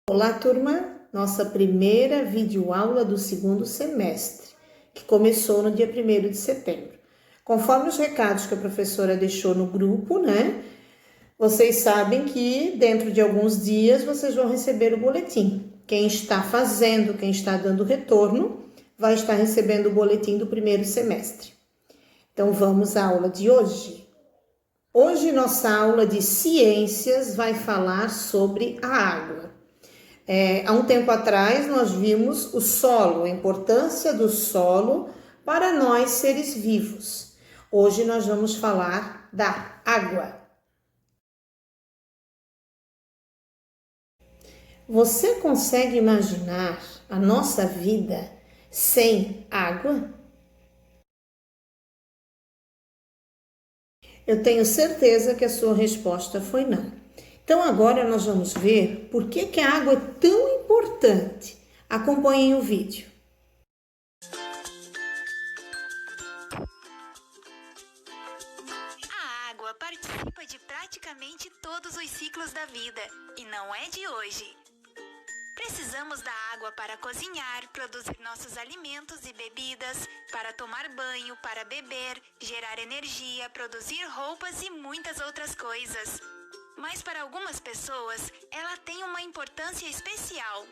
Olá, turma! Nossa primeira videoaula do segundo semestre, que começou no dia 1º de setembro. Conforme os recados que a professora deixou no grupo, né? Vocês sabem que dentro de alguns dias vocês vão receber o boletim. Quem está fazendo, quem está dando retorno, vai estar recebendo o boletim do primeiro semestre. Então vamos à aula de hoje. Hoje nossa aula de ciências vai falar sobre a água. Há um tempo atrás nós vimos o solo, a importância do solo para nós seres vivos. Hoje nós vamos falar da água. Você consegue imaginar a nossa vida sem água? Eu tenho certeza que a sua resposta foi não. Então agora nós vamos ver por que a água é tão importante. Acompanhem o vídeo. A água participa de praticamente todos os ciclos da vida e não é de hoje. Precisamos da água para cozinhar, produzir nossos alimentos e bebidas, para tomar banho, para beber, gerar energia, produzir roupas e muitas outras coisas. Mas para algumas pessoas, ela tem uma importância especial.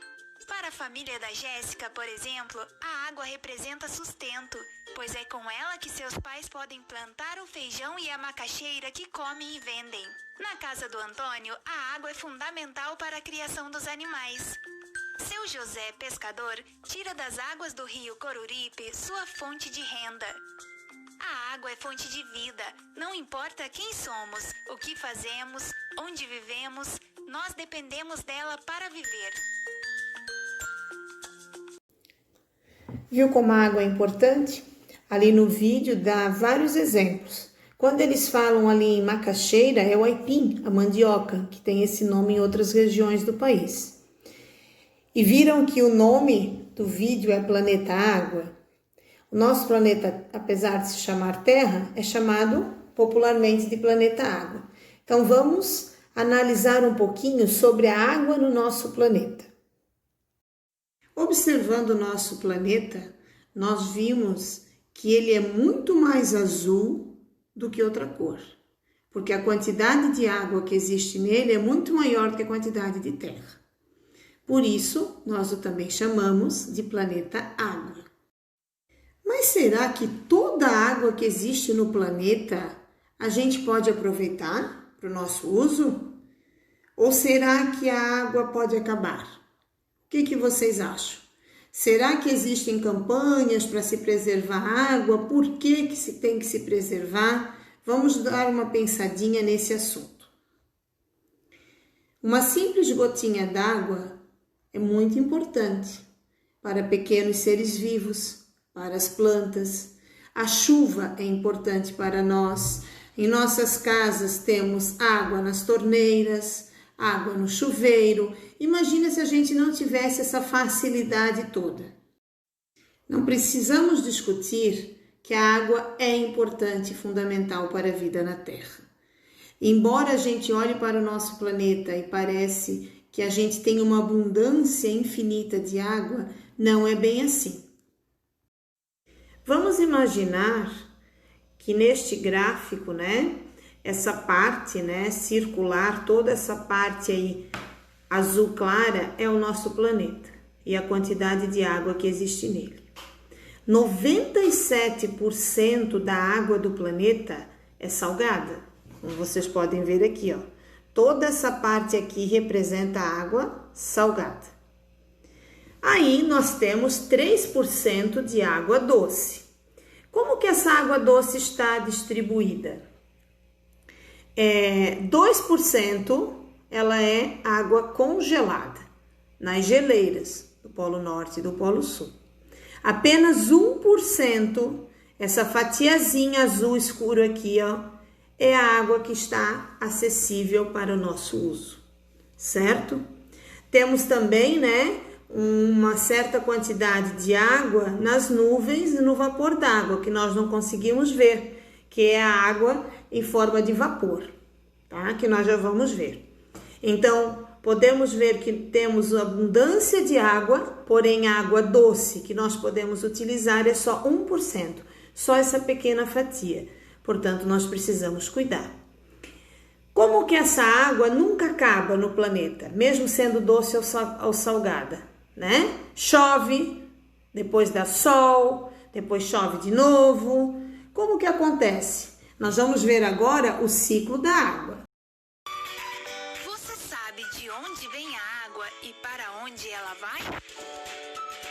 Para a família da Jéssica, por exemplo, a água representa sustento, pois é com ela que seus pais podem plantar o feijão e a macaxeira que comem e vendem. Na casa do Antônio, a água é fundamental para a criação dos animais. Seu José, pescador, tira das águas do rio Coruripe sua fonte de renda. A água é fonte de vida, não importa quem somos, o que fazemos, onde vivemos, nós dependemos dela para viver. Viu como a água é importante? Ali no vídeo dá vários exemplos. Quando eles falam ali em macaxeira, é o aipim, a mandioca, que tem esse nome em outras regiões do país. E viram que o nome do vídeo é Planeta Água? O nosso planeta, apesar de se chamar Terra, é chamado popularmente de Planeta Água. Então vamos analisar um pouquinho sobre a água no nosso planeta. Observando o nosso planeta, nós vimos que ele é muito mais azul do que outra cor, porque a quantidade de água que existe nele é muito maior do que a quantidade de terra. Por isso, nós o também chamamos de planeta Água. Mas será que toda a água que existe no planeta a gente pode aproveitar para o nosso uso? Ou será que a água pode acabar? O que vocês acham? Será que existem campanhas para se preservar a água? Por que se tem que se preservar? Vamos dar uma pensadinha nesse assunto. Uma simples gotinha d'água é muito importante para pequenos seres vivos, para as plantas. A chuva é importante para nós. Em nossas casas temos água nas torneiras, água no chuveiro. Imagina se a gente não tivesse essa facilidade toda. Não precisamos discutir que a água é importante e fundamental para a vida na Terra. Embora a gente olhe para o nosso planeta e parece que a gente tem uma abundância infinita de água, não é bem assim. Vamos imaginar que neste gráfico, essa parte, circular, toda essa parte aí azul clara é o nosso planeta e a quantidade de água que existe nele. 97% da água do planeta é salgada, como vocês podem ver aqui, ó. Toda essa parte aqui representa água salgada. Aí nós temos 3% de água doce. Como que essa água doce está distribuída? 2% ela é água congelada nas geleiras do Polo Norte e do Polo Sul. Apenas 1%, essa fatiazinha azul escuro aqui, ó, é a água que está acessível para o nosso uso, certo? Temos também, uma certa quantidade de água nas nuvens e no vapor d'água, que nós não conseguimos ver, que é a água em forma de vapor, tá? Que nós já vamos ver. Então, podemos ver que temos abundância de água, porém a água doce que nós podemos utilizar é só 1%, só essa pequena fatia. Portanto, nós precisamos cuidar. Como que essa água nunca acaba no planeta, mesmo sendo doce ou salgada, né? Chove, depois dá sol, depois chove de novo. Como que acontece? Nós vamos ver agora o ciclo da água. Você sabe de onde vem a água e para onde ela vai?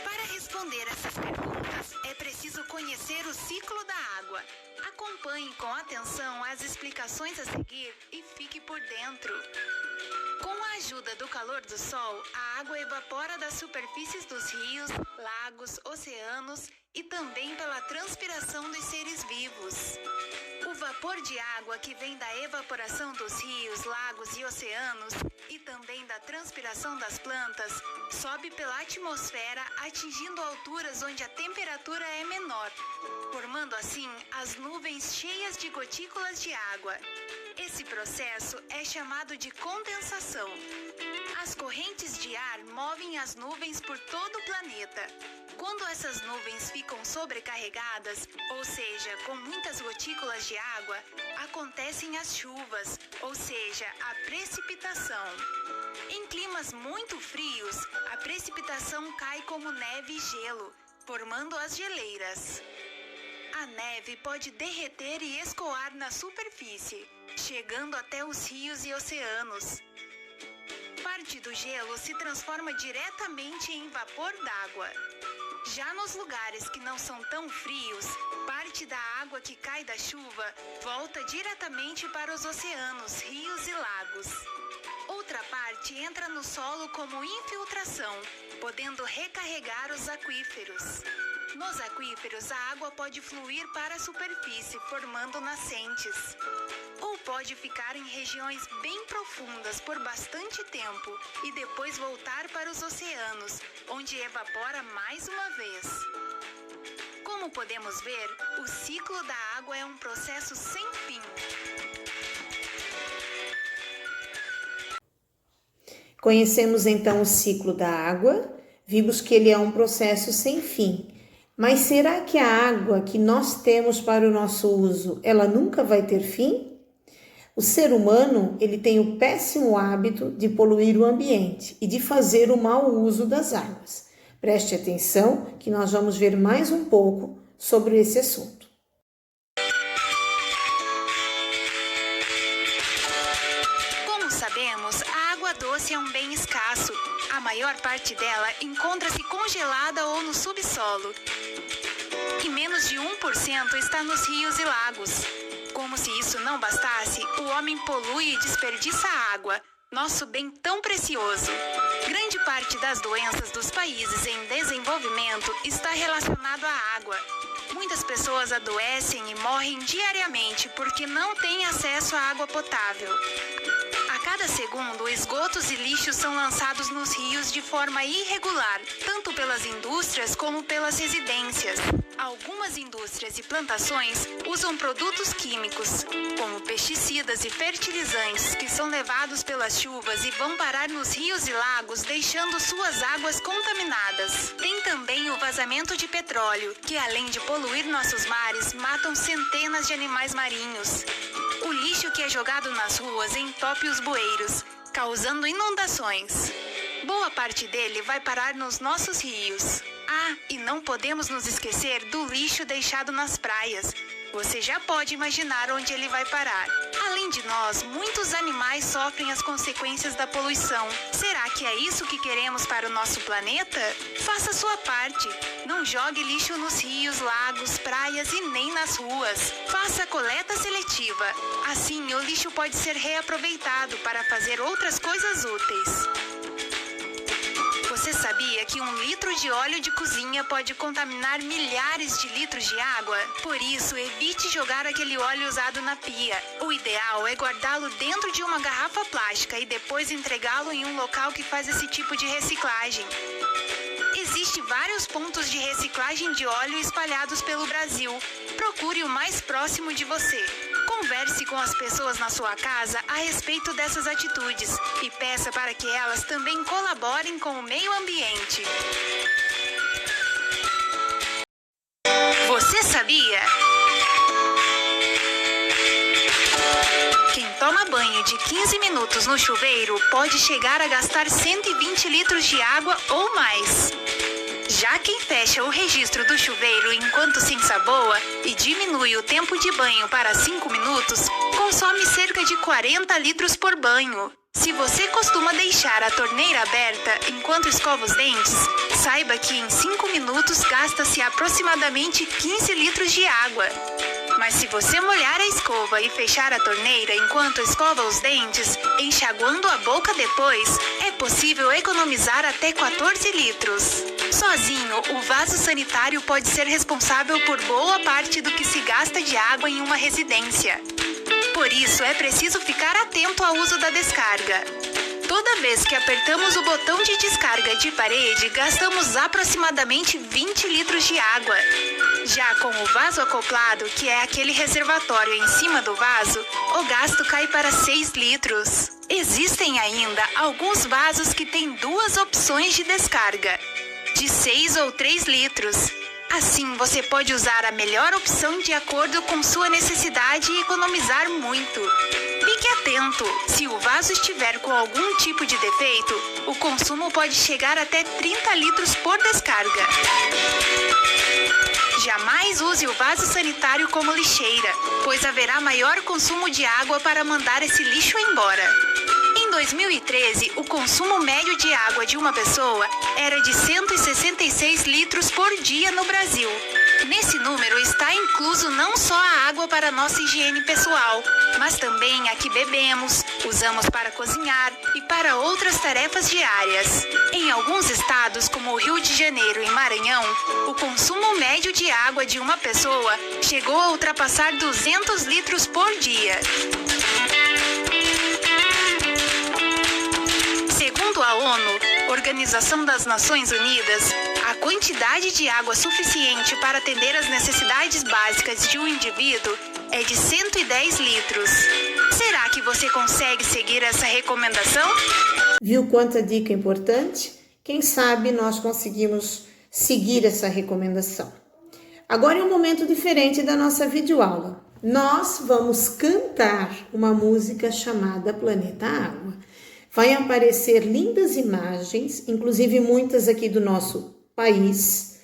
Para responder essas perguntas, é preciso conhecer o ciclo da água. Acompanhe com atenção as explicações a seguir e fique por dentro. Com a ajuda do calor do sol, a água evapora das superfícies dos rios, lagos, oceanos e também pela transpiração dos seres vivos. O vapor de água que vem da evaporação dos rios, lagos e oceanos e também da transpiração das plantas sobe pela atmosfera, atingindo alturas onde a temperatura é menor, formando assim as nuvens cheias de gotículas de água. Esse processo é chamado de condensação. As correntes de ar movem as nuvens por todo o planeta. Quando essas nuvens ficam sobrecarregadas, ou seja, com muitas gotículas de água, acontecem as chuvas, ou seja, a precipitação. Em climas muito frios, a precipitação cai como neve e gelo, formando as geleiras. A neve pode derreter e escoar na superfície, chegando até os rios e oceanos. Parte do gelo se transforma diretamente em vapor d'água. Já nos lugares que não são tão frios, parte da água que cai da chuva volta diretamente para os oceanos, rios e lagos. Outra parte entra no solo como infiltração, podendo recarregar os aquíferos. Nos aquíferos, a água pode fluir para a superfície, formando nascentes. Ou pode ficar em regiões bem profundas por bastante tempo e depois voltar para os oceanos, onde evapora mais uma vez. Como podemos ver, o ciclo da água é um processo sem fim. Conhecemos então o ciclo da água, vimos que ele é um processo sem fim. Mas será que a água que nós temos para o nosso uso, ela nunca vai ter fim? O ser humano, ele tem o péssimo hábito de poluir o ambiente e de fazer o mau uso das águas. Preste atenção que nós vamos ver mais um pouco sobre esse assunto. Como sabemos, a água doce é um bem escasso. A maior parte dela encontra-se congelada ou no subsolo. E menos de 1% está nos rios e lagos. Como se isso não bastasse, o homem polui e desperdiça água, nosso bem tão precioso. Grande parte das doenças dos países em desenvolvimento está relacionado à água. Muitas pessoas adoecem e morrem diariamente porque não têm acesso à água potável. A cada segundo, esgotos e lixos são lançados nos rios de forma irregular, tanto pelas indústrias como pelas residências. Algumas indústrias e plantações usam produtos químicos, como pesticidas e fertilizantes, que são levados pelas chuvas e vão parar nos rios e lagos, deixando suas águas contaminadas. Tem também o vazamento de petróleo, que além de poluir nossos mares, matam centenas de animais marinhos. O lixo que é jogado nas ruas entope os bueiros, causando inundações. Boa parte dele vai parar nos nossos rios. Ah, e não podemos nos esquecer do lixo deixado nas praias. Você já pode imaginar onde ele vai parar. Além de nós, muitos animais sofrem as consequências da poluição. Será que é isso que queremos para o nosso planeta? Faça sua parte. Não jogue lixo nos rios, lagos, praias e nem nas ruas. Faça a coleta seletiva. Assim, o lixo pode ser reaproveitado para fazer outras coisas úteis. Você sabia que 1 litro de óleo de cozinha pode contaminar milhares de litros de água? Por isso, evite jogar aquele óleo usado na pia. O ideal é guardá-lo dentro de uma garrafa plástica e depois entregá-lo em um local que faz esse tipo de reciclagem. Existem vários pontos de reciclagem de óleo espalhados pelo Brasil. Procure o mais próximo de você. Com Converse com as pessoas na sua casa a respeito dessas atitudes e peça para que elas também colaborem com o meio ambiente. Você sabia? Quem toma banho de 15 minutos no chuveiro pode chegar a gastar 120 litros de água ou mais. Já quem fecha o registro do chuveiro enquanto se ensaboa e diminui o tempo de banho para 5 minutos, consome cerca de 40 litros por banho. Se você costuma deixar a torneira aberta enquanto escova os dentes, saiba que em 5 minutos gasta-se aproximadamente 15 litros de água. Mas se você molhar a escova e fechar a torneira enquanto escova os dentes, enxaguando a boca depois, é possível economizar até 14 litros. Sozinho, o vaso sanitário pode ser responsável por boa parte do que se gasta de água em uma residência. Por isso, é preciso ficar atento ao uso da descarga. Toda vez que apertamos o botão de descarga de parede, gastamos aproximadamente 20 litros de água. Já com o vaso acoplado, que é aquele reservatório em cima do vaso, o gasto cai para 6 litros. Existem ainda alguns vasos que têm 2 opções de descarga, de 6 ou 3 litros. Assim, você pode usar a melhor opção de acordo com sua necessidade e economizar muito. Fique atento, se o vaso estiver com algum tipo de defeito, o consumo pode chegar até 30 litros por descarga. Jamais use o vaso sanitário como lixeira, pois haverá maior consumo de água para mandar esse lixo embora. Em 2013, o consumo médio de água de uma pessoa era de 166 litros por dia no Brasil. Nesse número está incluso não só a água para nossa higiene pessoal, mas também a que bebemos, usamos para cozinhar e para outras tarefas diárias. Em alguns estados, como o Rio de Janeiro e Maranhão, o consumo médio de água de uma pessoa chegou a ultrapassar 200 litros por dia. Segundo a ONU, Organização das Nações Unidas, a quantidade de água suficiente para atender às necessidades básicas de um indivíduo é de 110 litros. Será que você consegue seguir essa recomendação? Viu quanta dica importante? Quem sabe nós conseguimos seguir essa recomendação. Agora é um momento diferente da nossa videoaula. Nós vamos cantar uma música chamada Planeta Água. Vai aparecer lindas imagens, inclusive muitas aqui do nosso país.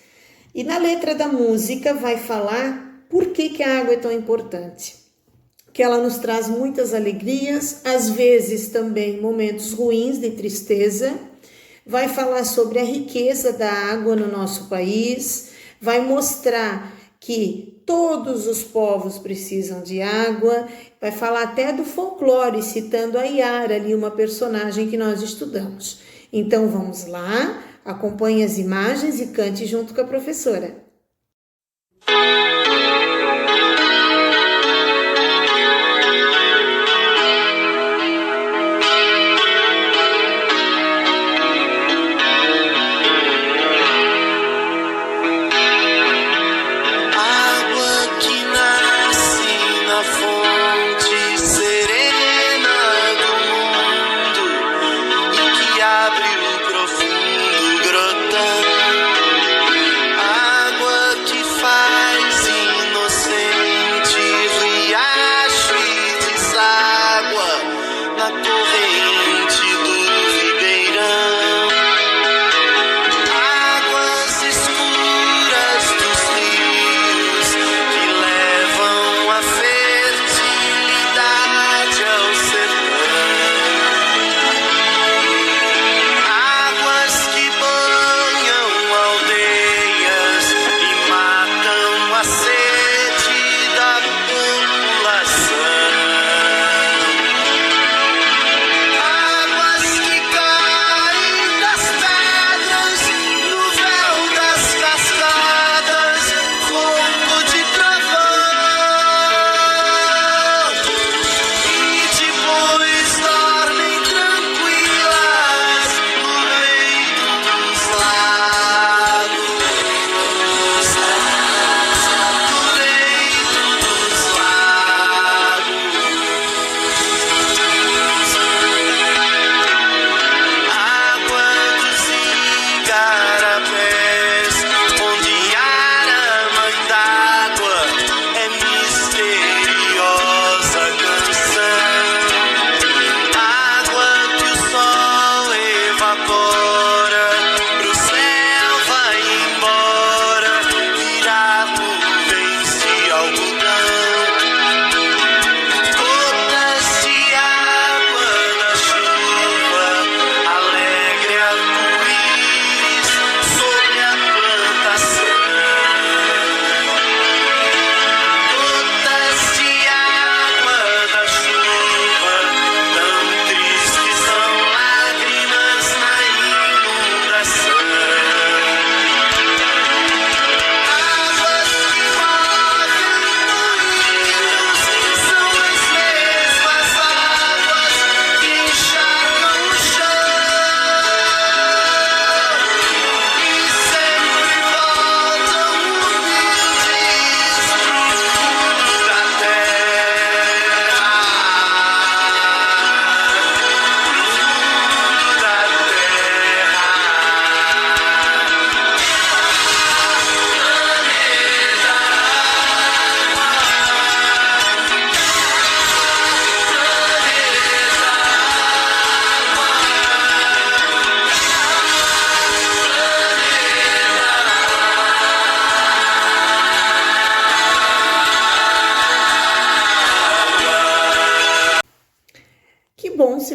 E na letra da música vai falar por que a água é tão importante. Que ela nos traz muitas alegrias, às vezes também momentos ruins de tristeza. Vai falar sobre a riqueza da água no nosso país. Vai mostrar que todos os povos precisam de água, vai falar até do folclore, citando a Yara ali, uma personagem que nós estudamos. Então vamos lá, acompanhe as imagens e cante junto com a professora. Água que faz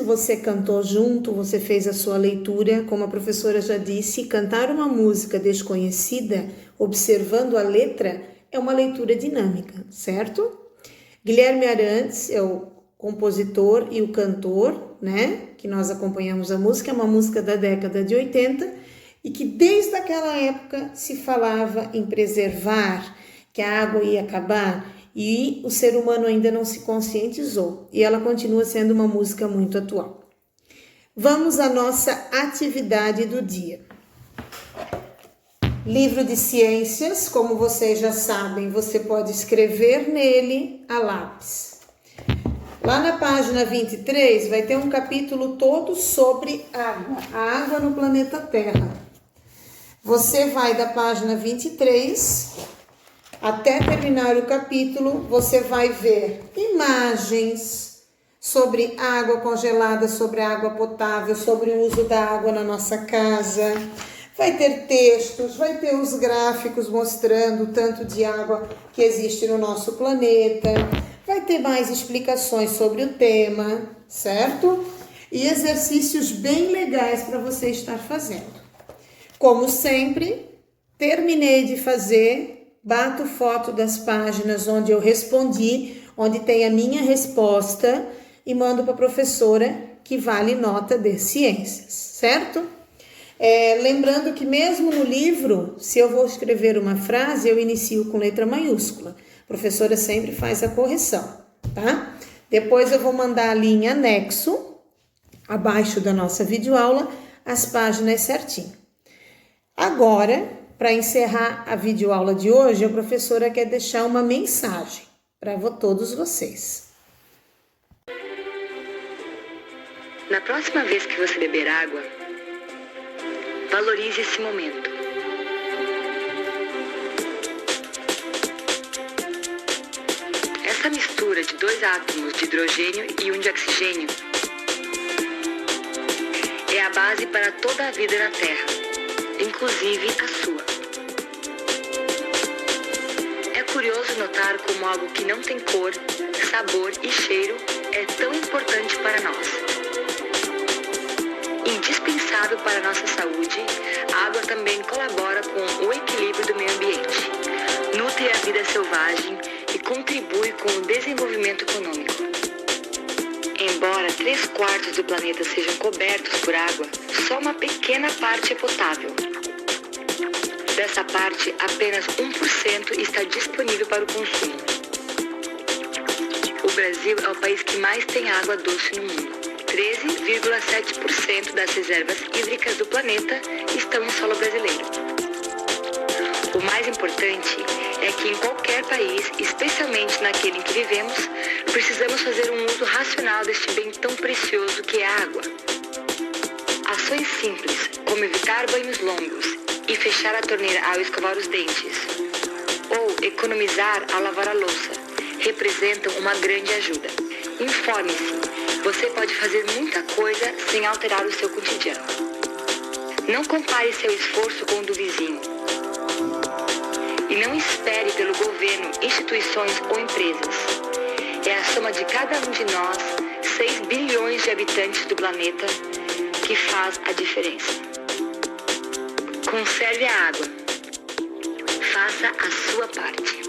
você cantou junto, você fez a sua leitura, como a professora já disse, cantar uma música desconhecida, observando a letra, é uma leitura dinâmica, certo? Guilherme Arantes é o compositor e o cantor, né? Que nós acompanhamos a música, é uma música da década de 80 e que desde aquela época se falava em preservar, que a água ia acabar e o ser humano ainda não se conscientizou. E ela continua sendo uma música muito atual. Vamos à nossa atividade do dia. Livro de ciências, como vocês já sabem, você pode escrever nele a lápis. Lá na página 23 vai ter um capítulo todo sobre água, a água no planeta Terra. Você vai da página 23 até terminar o capítulo, você vai ver imagens sobre água congelada, sobre água potável, sobre o uso da água na nossa casa. Vai ter textos, vai ter os gráficos mostrando o tanto de água que existe no nosso planeta. Vai ter mais explicações sobre o tema, certo? E exercícios bem legais para você estar fazendo. Como sempre, terminei de fazer, bato foto das páginas onde eu respondi, onde tem a minha resposta e mando para a professora, que vale nota de ciências, certo? Lembrando que mesmo no livro, se eu vou escrever uma frase, eu inicio com letra maiúscula. A professora sempre faz a correção, tá? Depois eu vou mandar ali em anexo, abaixo da nossa videoaula, as páginas certinho. Agora, para encerrar a videoaula de hoje, a professora quer deixar uma mensagem para todos vocês. Na próxima vez que você beber água, valorize esse momento. Essa mistura de 2 átomos de hidrogênio e 1 de oxigênio é a base para toda a vida na Terra, inclusive a sua. É curioso notar como algo que não tem cor, sabor e cheiro é tão importante para nós. Indispensável para a nossa saúde, a água também colabora com o equilíbrio do meio ambiente, nutre a vida selvagem e contribui com o desenvolvimento econômico. Embora 3/4 do planeta sejam cobertos por água, só uma pequena parte é potável. Dessa parte, apenas 1% está disponível para o consumo. O Brasil é o país que mais tem água doce no mundo. 13,7% das reservas hídricas do planeta estão no solo brasileiro. O mais importante é que em qualquer país, especialmente naquele em que vivemos, precisamos fazer um uso racional deste bem tão precioso que é a água. Ações simples, como evitar banhos longos e fechar a torneira ao escovar os dentes, ou economizar ao lavar a louça, representam uma grande ajuda. Informe-se, você pode fazer muita coisa sem alterar o seu cotidiano. Não compare seu esforço com o do vizinho. E não espere pelo governo, instituições ou empresas. É a soma de cada um de nós, 6 bilhões de habitantes do planeta, que faz a diferença. Conserve a água. Faça a sua parte.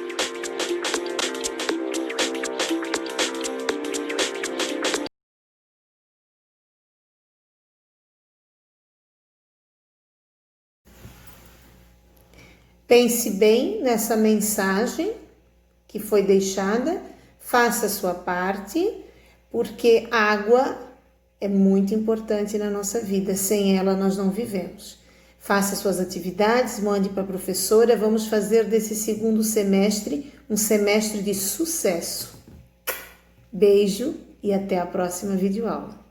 Pense bem nessa mensagem que foi deixada, faça a sua parte, porque água é muito importante na nossa vida, sem ela nós não vivemos. Faça suas atividades, mande para a professora, vamos fazer desse segundo semestre um semestre de sucesso. Beijo e até a próxima videoaula.